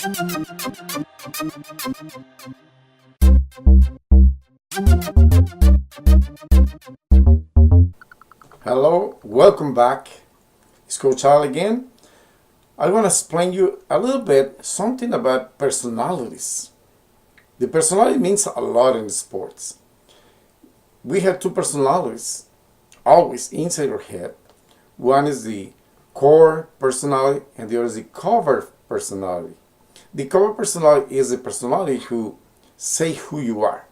Hello, welcome back. It's Coach Al again. I want to explain you a little bit something about personalities. The personality means a lot in sports. We have two personalities always inside our head. One is the core personality and the other is the cover personality. The cover personality is the personality who say who you are.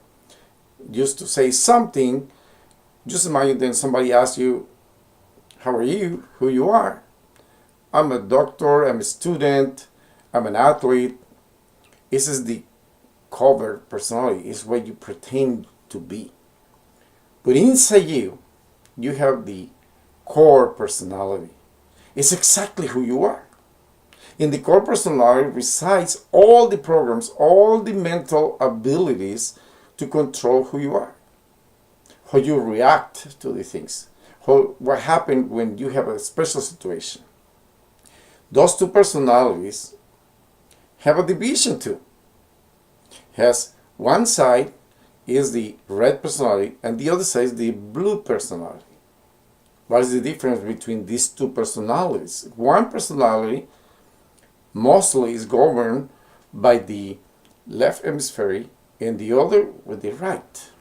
Just to say something, just imagine then somebody asks you, how are you, who you are. I'm a doctor, I'm a student, I'm an athlete. This is the cover personality, it's what you pretend to be. But inside you, you have the core personality. It's exactly who you are. In the core personality resides all the programs, all the mental abilities to control who you are, how you react to the things, what happens when you have a special situation. Those two personalities have a division too. Has one side is the red personality and the other side is the blue personality. What is the difference between these two personalities? One personality mostly is governed by the left hemisphere and the other with the right.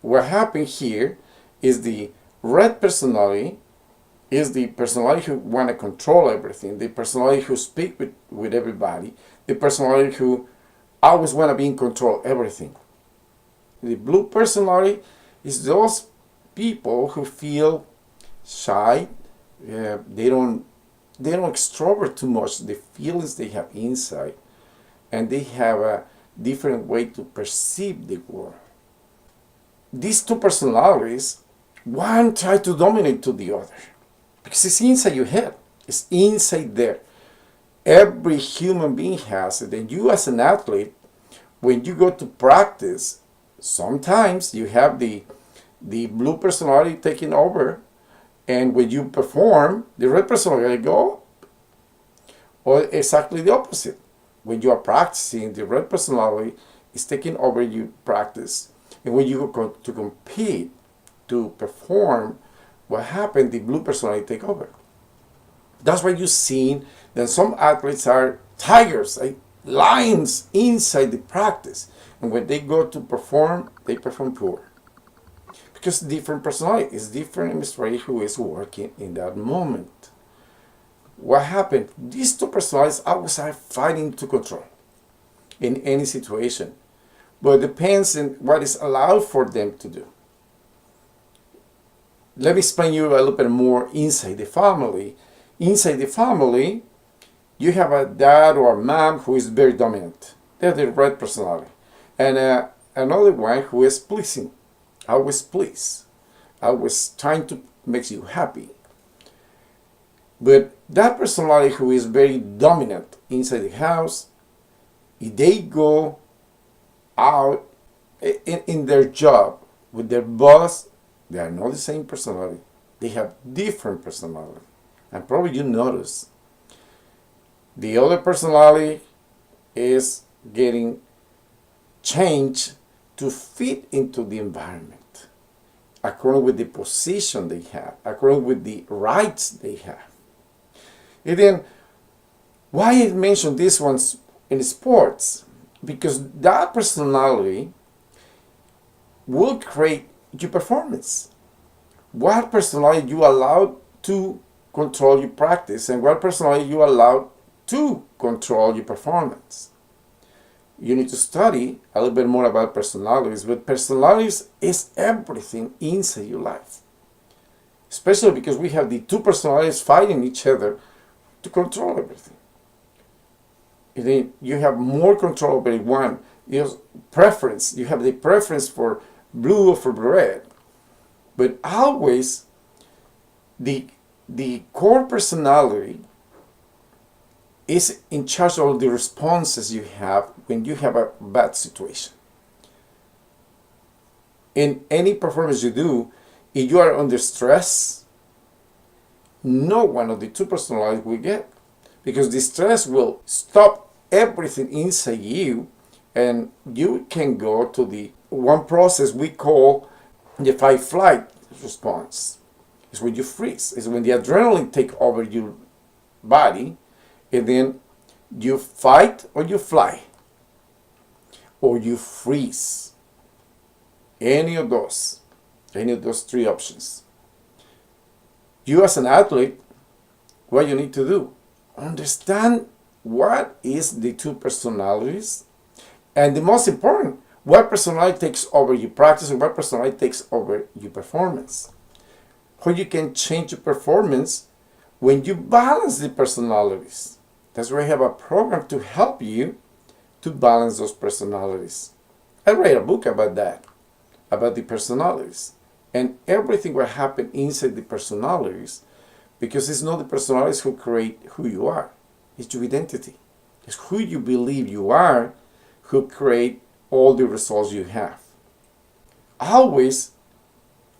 What happened here is the red personality is the personality who want to control everything, the personality who speak with everybody, the personality who always want to be in control of everything. The blue personality is those people who feel shy. They don't extrovert too much the feelings they have inside, and they have a different way to perceive the world. These two personalities, one try to dominate to the other because it's inside your head. It's inside there. Every human being has it, and you as an athlete, when you go to practice, sometimes you have the blue personality taking over, and when you perform, the red personality go, or exactly the opposite. When you are practicing, the red personality is taking over your practice, and when you go to compete, to perform, what happened, the blue personality take over. That's why you've seen that some athletes are tigers, like lions inside the practice. And when they go to perform, they perform poor. Because different personality is different hemisphere who is working in that moment. What happened? These two personalities always are fighting to control in any situation. But it depends on what is allowed for them to do. Let me explain you a little bit more inside the family. Inside the family, you have a dad or a mom who is very dominant. They're the red personality. And another one who is pleasing. Always please. Always trying to make you happy. But that personality who is very dominant inside the house, if they go out in their job with their boss, they are not the same personality. They have different personality. And probably you notice the other personality is getting changed to fit into the environment according with the position they have, according with the rights they have. And then why I mention these ones in sports? Because that personality will create your performance. What personality you allow to control your practice and what personality you allow to control your performance. You need to study a little bit more about personalities, but personalities is everything inside your life. Especially because we have the two personalities fighting each other to control everything. And then you have more control over one. You have preference. You have the preference for blue or for red. But always the core personality is in charge of the responses you have when you have a bad situation. In any performance you do, if you are under stress, no one of the two personalities will get. because the stress will stop everything inside you, and you can go to the one process we call the fight-flight response. It's when you freeze. It's when the adrenaline takes over your body, and then you fight or you fly, or you freeze. Any of those three options. You as an athlete, what you need to do, understand what is the two personalities, and the most important, what personality takes over your practice and what personality takes over your performance. How you can change your performance when you balance the personalities. That's why I have a program to help you to balance those personalities. I write a book about that, about the personalities and everything what happens inside the personalities, because it's not the personalities who create who you are. It's your identity. It's who you believe you are who create all the results you have. Always,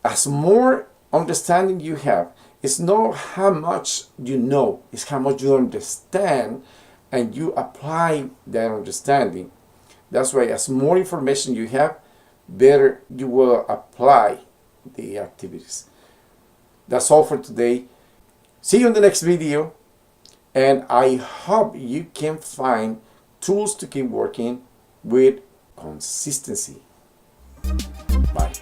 as more understanding you have, it's not how much you know, it's how much you understand and you apply that understanding. That's why as more information you have, better you will apply the activities. That's all for today. See you in the next video, and I hope you can find tools to keep working with consistency. Bye.